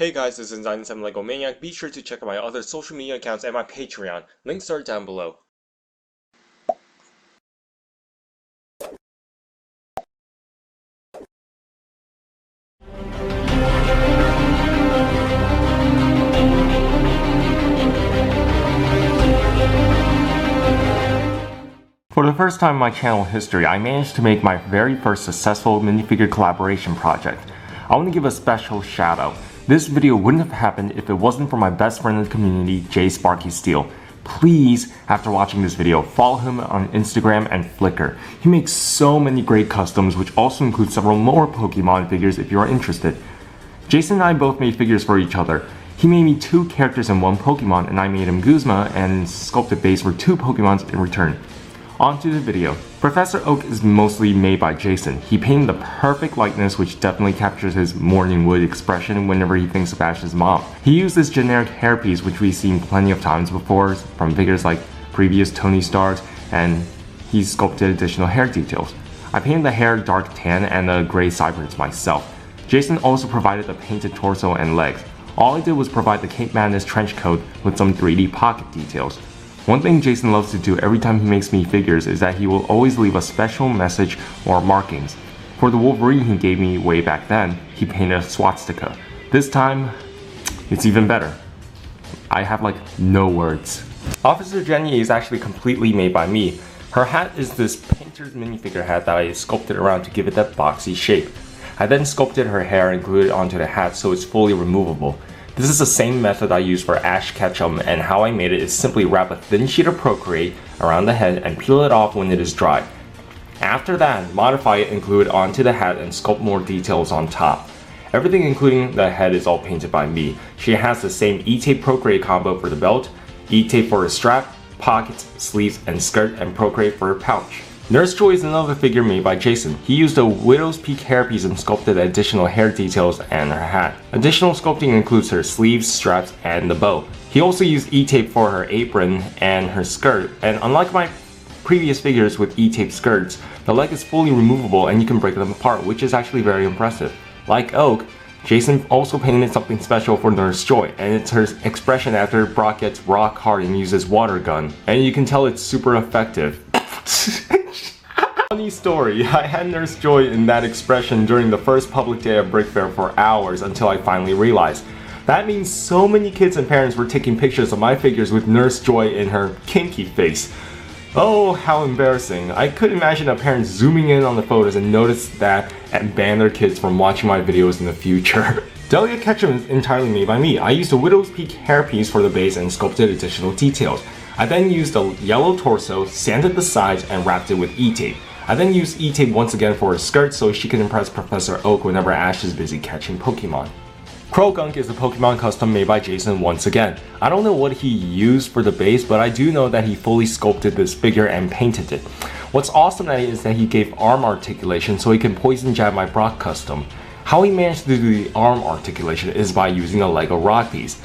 Hey guys, this is 97 Lego Maniac. Be sure to check out my other social media accounts and my Patreon. Links are down below. For the first time in my channel history, I managed to make my very first successful minifigure collaboration project. I want to give a special shout out. This video wouldn't have happened if it wasn't for my best friend in the community, Jsparkysteel. Please, after watching this video, follow him on Instagram and Flickr. He makes so many great customs, which also include several more Pokemon figures if you are interested. Jason and I both made figures for each other. He made me 2 characters and 1 Pokemon, and I made him Guzma and sculpted base for 2 Pokemons in return. On to the video. Prof.Oak is mostly made by Jason. He painted the perfect likeness, which definitely captures his morning wood expression whenever he thinks of Ash's mom. He used this generic hairpiece, which we've seen plenty of times before from figures like previous Tony Starks, and he sculpted additional hair details. I painted the hair dark tan and the gray sideburns myself. Jason also provided the painted torso and legs. All I did was provide the Cape Madness trench coat with some 3D pocket details. One thing Jason loves to do every time he makes me figures is that he will always leave a special message or markings. For the Wolverine he gave me way back then, he painted a swastika. This time, it's even better. I have like no words. Officer Jenny is actually completely made by me. Her hat is this painter's minifigure hat that I sculpted around to give it that boxy shape. I then sculpted her hair and glued it onto the hat so it's fully removable. This is the same method I used for Ash Ketchum, and how I made it is simply wrap a thin sheet of Procreate around the head and peel it off when it is dry. After that, modify it and glue it onto the hat and sculpt more details on top. Everything including the head is all painted by me. She has the same E-tape Procreate combo for the belt, E-tape for her strap, pockets, sleeves, and skirt, and Procreate for her pouch. Nurse Joy is another figure made by Jason. He used a Widow's Peak hairpiece and sculpted additional hair details and her hat. Additional sculpting includes her sleeves, straps, and the bow. He also used E-tape for her apron and her skirt, and unlike my previous figures with E-tape skirts, the leg is fully removable and you can break them apart, which is actually very impressive. Like Oak, Jason also painted something special for Nurse Joy, and it's her expression after Brock gets rock hard and uses water gun, and you can tell it's super effective. Funny story, I had Nurse Joy in that expression during the first public day of Brick Fair for hours until I finally realized. That means so many kids and parents were taking pictures of my figures with Nurse Joy in her kinky face. Oh, how embarrassing. I could imagine a parent zooming in on the photos and notice that and ban their kids from watching my videos in the future. Delia Ketchum is entirely made by me. I used a Widow's Peak hairpiece for the base and sculpted additional details. I then used a yellow torso, sanded the sides, and wrapped it with E-tape. I then used E-tape once again for her skirt so she can impress Prof.Oak whenever Ash is busy catching Pokemon. Croagunk is a Pokemon custom made by Jason once again. I don't know what he used for the base, but I do know that he fully sculpted this figure and painted it. What's awesome is that he gave arm articulation so he can poison jab my Brock custom. How he managed to do the arm articulation is by using a Lego rock piece.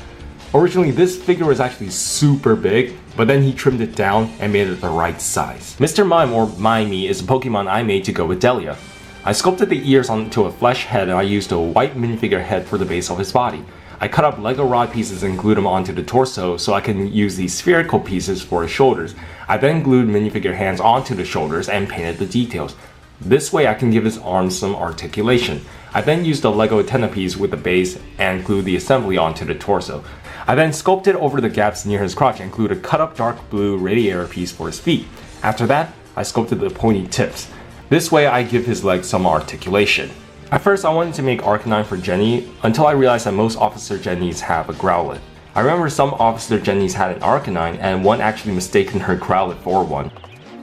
Originally, this figure was actually super big, but then he trimmed it down and made it the right size. Mr. Mime, or Mimey, is a Pokemon I made to go with Delia. I sculpted the ears onto a flesh head and I used a white minifigure head for the base of his body. I cut up Lego rod pieces and glued them onto the torso so I can use these spherical pieces for his shoulders. I then glued minifigure hands onto the shoulders and painted the details. This way I can give his arms some articulation. I then used a Lego antenna piece with the base and glued the assembly onto the torso. I then sculpted over the gaps near his crotch and glued a cut up dark blue radiator piece for his feet. After that, I sculpted the pointy tips. This way I give his legs some articulation. At first I wanted to make Arcanine for Jenny until I realized that most Officer Jennys have a Growlithe. I remember some Officer Jennys had an Arcanine and one actually mistaken her Growlithe for one.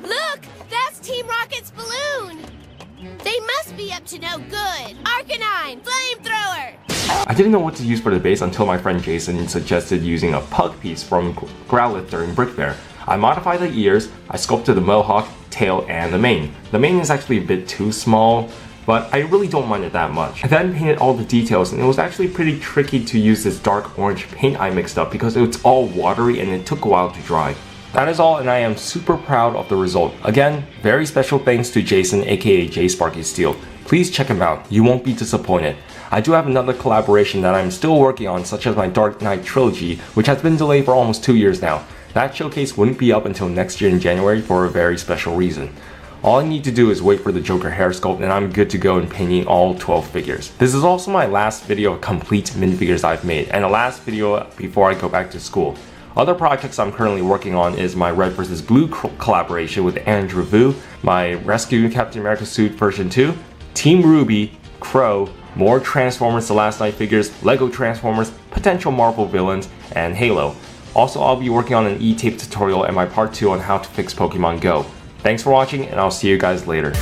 Look! That's Team Rocket's balloon! They must be up to no good! Arcanine! Flamethrower! I didn't know what to use for the base until my friend Jason suggested using a pug piece from Growlithe during Brick Fair. I modified the ears, I sculpted the mohawk, tail, and the mane. The mane is actually a bit too small, but I really don't mind it that much. I then painted all the details, and it was actually pretty tricky to use this dark orange paint I mixed up because it's all watery and it took a while to dry. That is all, and I am super proud of the result. Again, very special thanks to Jason aka Jsparkysteel. Please check him out, you won't be disappointed. I do have another collaboration that I'm still working on, such as my Dark Knight trilogy, which has been delayed for almost 2 years now. That showcase wouldn't be up until next year in January for a very special reason. All I need to do is wait for the Joker hair sculpt and I'm good to go in painting all 12 figures. This is also my last video of complete minifigures I've made, and the last video before I go back to school. Other projects I'm currently working on is my Red vs. Blue collaboration with Andrew Vu, my Rescue Captain America suit version 2, Team Ruby, Crow, more Transformers The Last Night figures, Lego Transformers, potential Marvel villains, and Halo. Also, I'll be working on an e-tape tutorial and my part 2 on how to fix Pokemon Go. Thanks for watching, and I'll see you guys later.